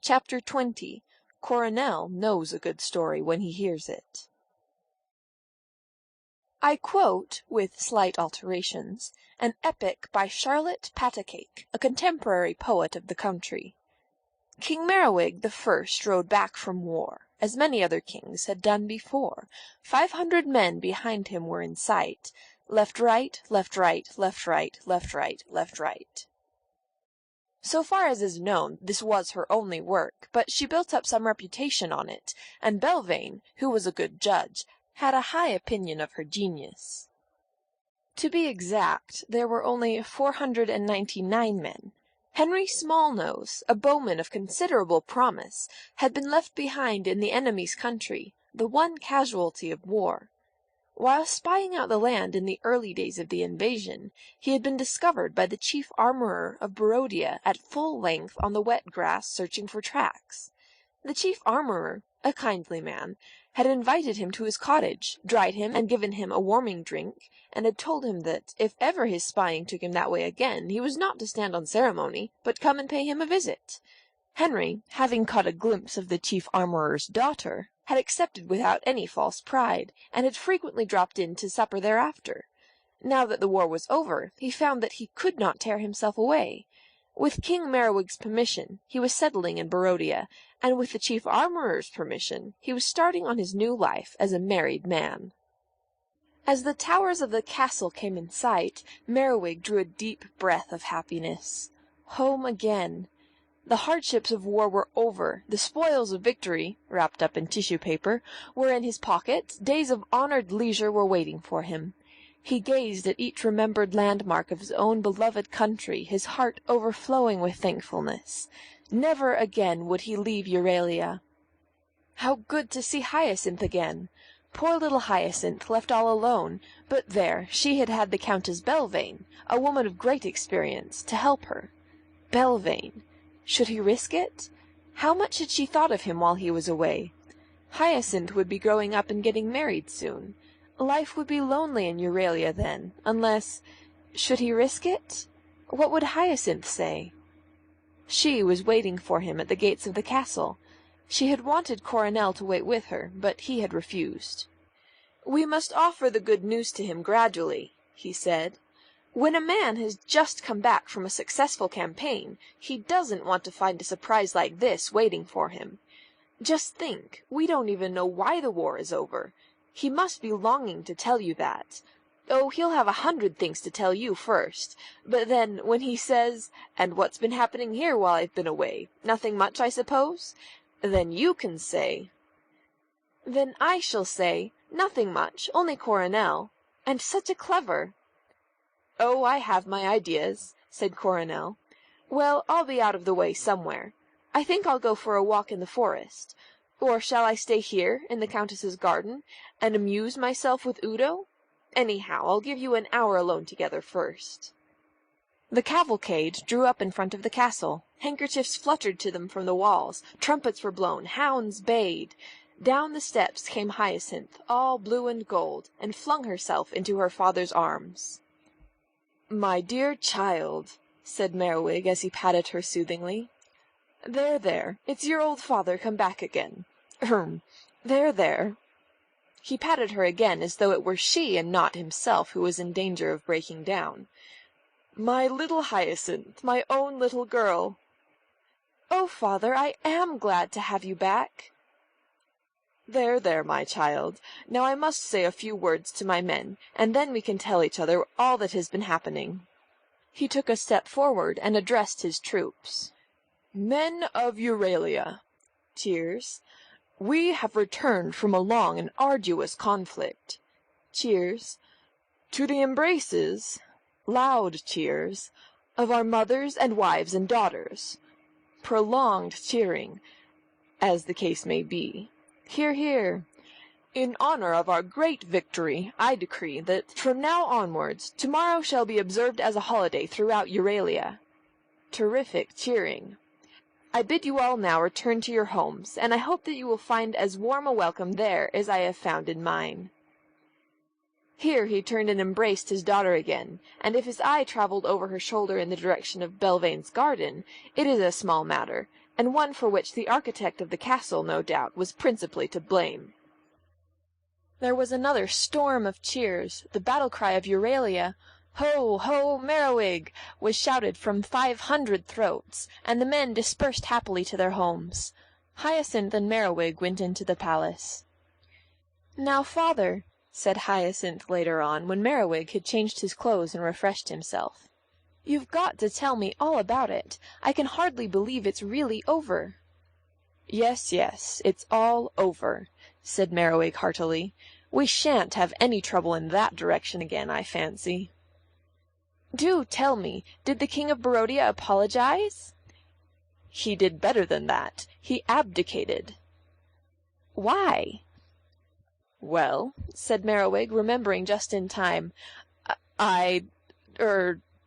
Chapter 20. Coronel knows a good story when he hears it. I quote, with slight alterations, an epic by Charlotte Patacake, a contemporary poet of the country. King Merowig the First rode back from war, as many other kings had done before. 500 men behind him were in sight. Left, right, left, right, left, right, left, right, left, right. So far as is known, this was her only work, but she built up some reputation on it, and Belvane, who was a good judge, had a high opinion of her genius. To be exact, there were only 499 men. Henry Smallnose, a bowman of considerable promise, had been left behind in the enemy's country, the one casualty of war. While spying out the land in the early days of the invasion, he had been discovered by the chief armourer of Barodia at full length on the wet grass searching for tracks. The chief armourer, a kindly man, had invited him to his cottage, dried him and given him a warming drink, and had told him that if ever his spying took him that way again, he was not to stand on ceremony, but come and pay him a visit. Henry, having caught a glimpse of the chief armourer's daughter, had accepted without any false pride, and had frequently dropped in to supper thereafter. Now that the war was over, he found that he could not tear himself away. With King Merowig's permission, he was settling in Barodia, and with the chief armourer's permission, he was starting on his new life as a married man. As the towers of the castle came in sight, Merowig drew a deep breath of happiness. Home again. The hardships of war were over, the spoils of victory, wrapped up in tissue paper, were in his pocket, days of honoured leisure were waiting for him. He gazed at each remembered landmark of his own beloved country, his heart overflowing with thankfulness. Never again would he leave Euralia. How good to see Hyacinth again! Poor little Hyacinth, left all alone, but there, she had had the Countess Belvane, a woman of great experience, to help her. Belvane! Should he risk it? How much had she thought of him while he was away? Hyacinth would be growing up and getting married soon. Life would be lonely in Euralia then, unless— should he risk it? What would Hyacinth say? She was waiting for him at the gates of the castle. She had wanted Coronel to wait with her, but he had refused. "We must offer the good news to him gradually," he said. "When a man has just come back from a successful campaign, he doesn't want to find a surprise like this waiting for him. Just think, we don't even know why the war is over. He must be longing to tell you that. Oh, he'll have 100 things to tell you first. But then, when he says, 'And what's been happening here while I've been away? Nothing much, I suppose?' Then you can say—" "Then I shall say, 'Nothing much, only Coronel. And such a clever—'" "Oh, I have my ideas," said Coronel. "Well, I'll be out of the way somewhere. I think I'll go for a walk in the forest. Or shall I stay here, in the Countess's garden, and amuse myself with Udo? Anyhow, I'll give you an hour alone together first." The cavalcade drew up in front of the castle. Handkerchiefs fluttered to them from the walls, trumpets were blown, hounds bayed. Down the steps came Hyacinth, all blue and gold, and flung herself into her father's arms. "My dear child," said Merowig as he patted her soothingly. "There, there, it's your old father come back again. There, there." He patted her again as though it were she and not himself who was in danger of breaking down. "My little Hyacinth, my own little girl." "Oh, father, I am glad to have you back." "There, there, my child. Now I must say a few words to my men, and then we can tell each other all that has been happening." He took a step forward and addressed his troops. "Men of Euralia," cheers, "we have returned from a long and arduous conflict." Cheers. "To the embraces," loud cheers, "of our mothers and wives and daughters." Prolonged cheering, as the case may be. Hear, hear. "In honor of our great victory, I decree that from now onwards, tomorrow shall be observed as a holiday throughout Euralia." Terrific cheering. "I bid you all now return to your homes, and I hope that you will find as warm a welcome there as I have found in mine." Here he turned and embraced his daughter again, and if his eye travelled over her shoulder in the direction of Belvane's garden, it is a small matter, and one for which the architect of the castle, no doubt, was principally to blame. There was another storm of cheers. The battle-cry of Euralia, "Ho, ho, Merriwig!" was shouted from 500 throats, and the men dispersed happily to their homes. Hyacinth and Merriwig went into the palace. "Now, father," said Hyacinth later on, when Merriwig had changed his clothes and refreshed himself, "you've got to tell me all about it. I can hardly believe it's really over." "Yes, yes, it's all over," said Merriwig heartily. "We shan't have any trouble in that direction again, I fancy." "Do tell me, did the King of Barodia apologize?" "He did better than that. He abdicated." "Why?" "Well," said Merriwig, remembering just in time, I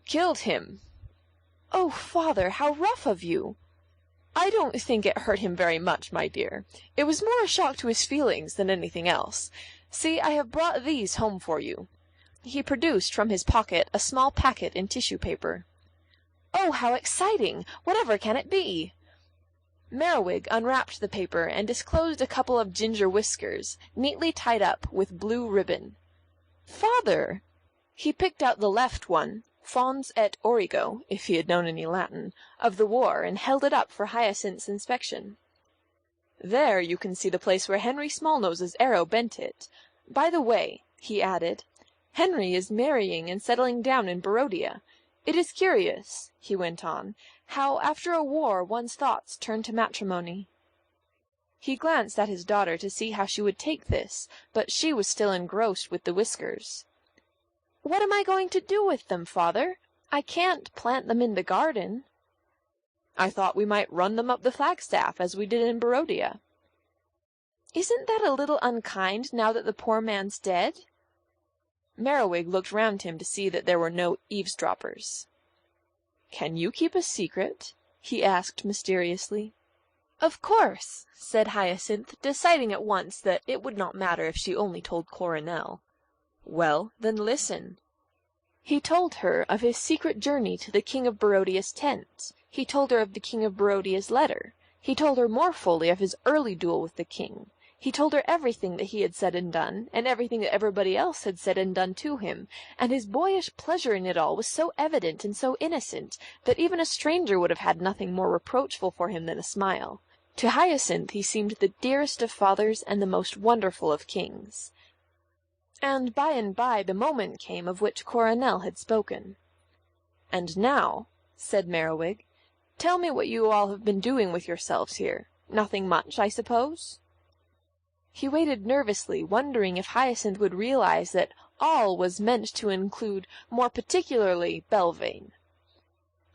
killed him." "Oh, father, how rough of you!" "I don't think it hurt him very much, my dear. It was more a shock to his feelings than anything else. See, I have brought these home for you." He produced from his pocket a small packet in tissue paper. "Oh, how exciting! Whatever can it be?" Merriwig unwrapped the paper and disclosed a couple of ginger whiskers, neatly tied up with blue ribbon. "Father!" He picked out the left one, Fons et Origo, if he had known any Latin, of the war, and held it up for Hyacinth's inspection. "There you can see the place where Henry Smallnose's arrow bent it. By the way," he added, "Henry is marrying and settling down in Barodia. It is curious," he went on, "how after a war one's thoughts turn to matrimony." He glanced at his daughter to see how she would take this, but she was still engrossed with the whiskers. "What am I going to do with them, father? I can't plant them in the garden." "I thought we might run them up the flagstaff, as we did in Barodia." "Isn't that a little unkind, now that the poor man's dead?" Merriwig looked round him to see that there were no eavesdroppers. "Can you keep a secret?" he asked mysteriously. "Of course," said Hyacinth, deciding at once that it would not matter if she only told Coronel. "Well, then listen." He told her of his secret journey to the King of Barodia's tent. He told her of the King of Barodia's letter. He told her more fully of his early duel with the king. He told her everything that he had said and done, and everything that everybody else had said and done to him, and his boyish pleasure in it all was so evident and so innocent that even a stranger would have had nothing more reproachful for him than a smile. To Hyacinth he seemed the dearest of fathers and the most wonderful of kings. And by the moment came of which Coronel had spoken. "And now," said Merriwig, "tell me what you all have been doing with yourselves here. Nothing much, I suppose?" He waited nervously, wondering if Hyacinth would realize that all was meant to include more particularly Belvane.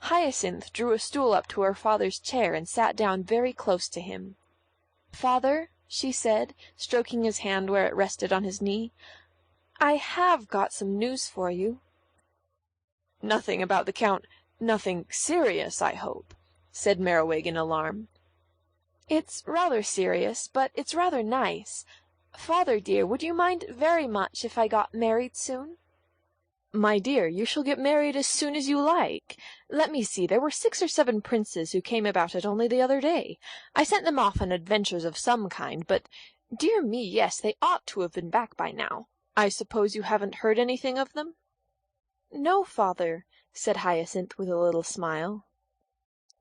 Hyacinth drew a stool up to her father's chair and sat down very close to him. "Father," she said, stroking his hand where it rested on his knee, "I have got some news for you." "Nothing about the Count, nothing serious, I hope," said Merriwig in alarm. "It's rather serious, but it's rather nice. Father dear, would you mind very much if I got married soon?" "My dear, you shall get married as soon as you like. Let me see, there were 6 or 7 princes who came about it only the other day. I sent them off on adventures of some kind, but, dear me, yes, they ought to have been back by now. I suppose you haven't heard anything of them?" "No, father," said Hyacinth with a little smile.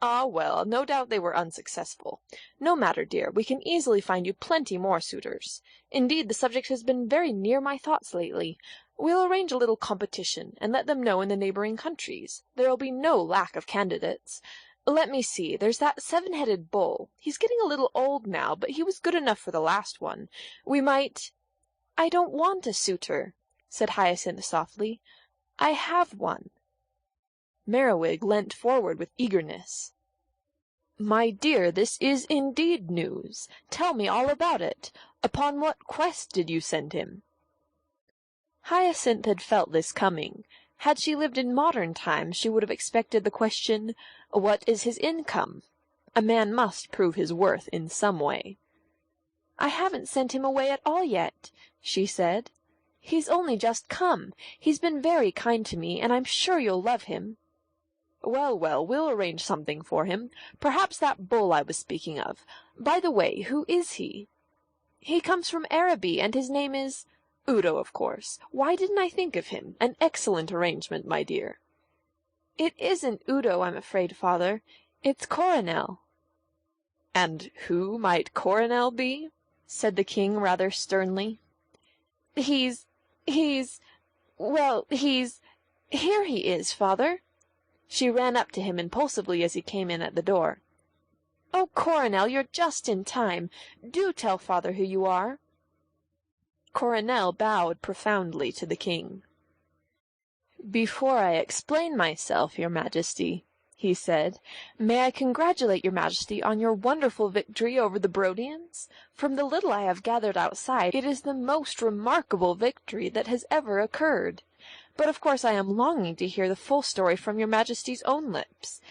"Ah, well, no doubt they were unsuccessful. No matter, dear, we can easily find you plenty more suitors. Indeed, the subject has been very near my thoughts lately. We'll arrange a little competition, and let them know in the neighbouring countries. There'll be no lack of candidates. Let me see, there's that 7-headed bull. He's getting a little old now, but he was good enough for the last one. We might—" "I don't want a suitor," said Hyacinth softly. "I have one." Merriwig leant forward with eagerness. "My dear, this is indeed news. Tell me all about it. Upon what quest did you send him?" Hyacinth had felt this coming. Had she lived in modern times, she would have expected the question, "What is his income?" A man must prove his worth in some way. "I haven't sent him away at all yet," she said. "He's only just come. He's been very kind to me, and I'm sure you'll love him." Well, well, we'll arrange something for him. Perhaps that bull I was speaking of. By the way, who is he? He comes from Araby, and his name is— Udo, of course. Why didn't I think of him? An excellent arrangement, my dear. It isn't Udo, I'm afraid, father. It's Coronel. And who might Coronel be? Said the king rather sternly. He's— well, here he is, father. She ran up to him impulsively as he came in at the door. Oh, Coronel, you're just in time. Do tell father who you are. Coronel bowed profoundly to the king. Before I explain myself, your majesty, he said, may I congratulate your majesty on your wonderful victory over the Brodians? From the little I have gathered outside, it is the most remarkable victory that has ever occurred. But of course I am longing to hear the full story from your majesty's own lips.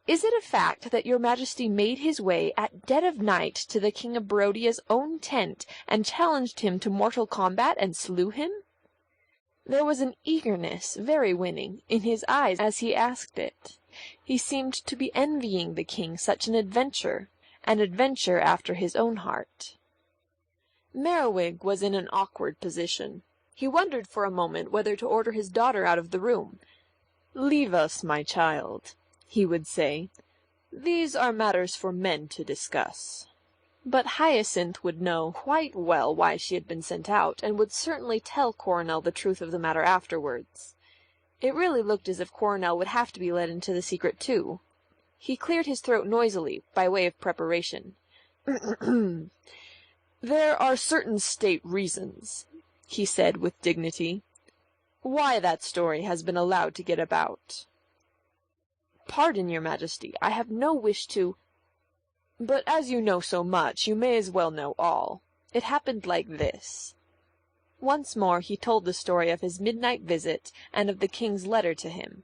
Is it a fact that your majesty made his way at dead of night to the king of Barodia's own tent, and challenged him to mortal combat and slew him? There was an eagerness, very winning, in his eyes as he asked it. He seemed to be envying the king such an adventure after his own heart. Merriwig was in an awkward position. He wondered for a moment whether to order his daughter out of the room. "Leave us, my child," he would say. "These are matters for men to discuss." But Hyacinth would know quite well why she had been sent out, and would certainly tell Coronel the truth of the matter afterwards. It really looked as if Coronel would have to be let into the secret too. He cleared his throat noisily, by way of preparation. "There are certain state reasons," he said with dignity, "why that story has been allowed to get about." "Pardon, your majesty, I have no wish to— But as you know so much, you may as well know all. It happened like this." Once more he told the story of his midnight visit, and of the king's letter to him.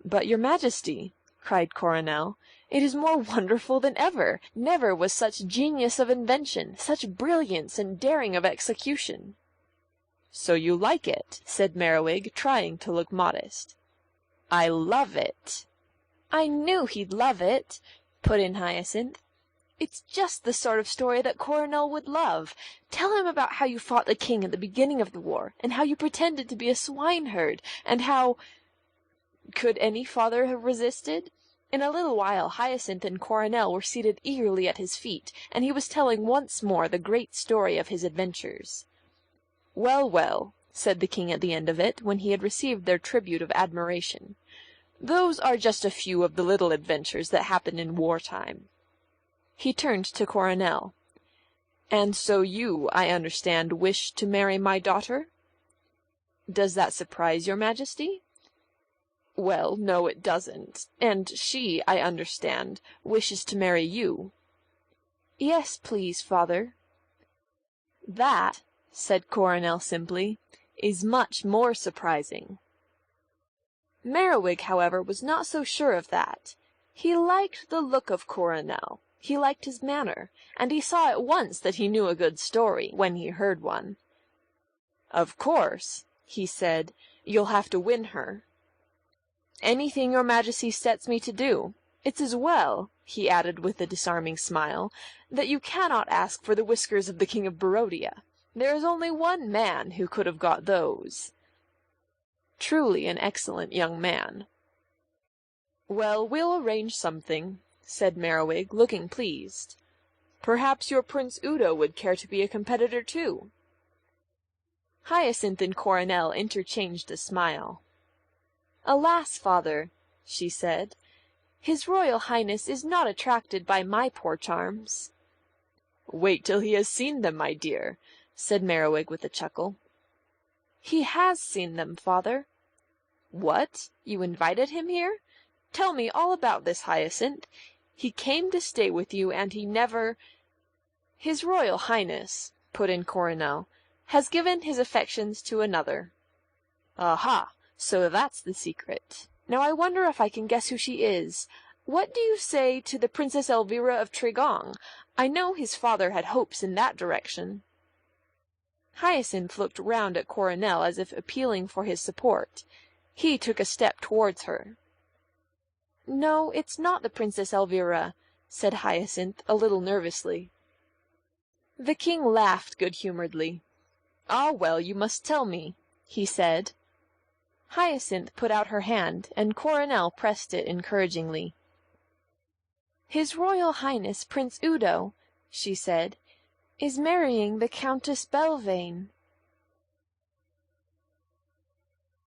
"But, your majesty," cried Coronel, "it is more wonderful than ever. Never was such genius of invention, such brilliance and daring of execution." "So you like it," said Merriwig, trying to look modest. "I love it." "I knew he'd love it," put in Hyacinth. "It's just the sort of story that Coronel would love. Tell him about how you fought the king at the beginning of the war, and how you pretended to be a swineherd, and how— Could any father have resisted? In a little while Hyacinth and Coronel were seated eagerly at his feet, and he was telling once more the great story of his adventures. "Well, well," said the king at the end of it, when he had received their tribute of admiration, "those are just a few of the little adventures that happen in wartime." He turned to Coronel. "And so you, I understand, wish to marry my daughter?" "Does that surprise your majesty?" "Well, no, it doesn't. And she, I understand, wishes to marry you." "Yes, please, father." "That," said Coronel simply, "is much more surprising." Merriwig, however, was not so sure of that. He liked the look of Coronel. He liked his manner, and he saw at once that he knew a good story when he heard one. "Of course," he said, "you'll have to win her." "Anything your majesty sets me to do. It's as well," he added with a disarming smile, "that you cannot ask for the whiskers of the king of Barodia. There is only one man who could have got those." Truly an excellent young man. "Well, we'll arrange something," said Merriwig, looking pleased. "Perhaps your Prince Udo would care to be a competitor too." Hyacinth and Coronel interchanged a smile. "Alas, father," she said, "His Royal Highness is not attracted by my poor charms." "Wait till he has seen them, my dear," said Merriwig with a chuckle. "He has seen them, father." "What? You invited him here? Tell me all about this, Hyacinth. He came to stay with you, and he never—" "His Royal Highness," put in Coronel, "has given his affections to another." "Aha! So that's the secret. Now I wonder if I can guess who she is. What do you say to the Princess Elvira of Tregong? I know his father had hopes in that direction." Hyacinth looked round at Coronel as if appealing for his support. He took a step towards her. No, it's not the Princess Elvira," said Hyacinth, a little nervously. The King laughed good-humouredly. "Ah, well, you must tell me," he said. Hyacinth put out her hand, and Coronel pressed it encouragingly. "His Royal Highness Prince Udo," she said, "is marrying the Countess Belvane."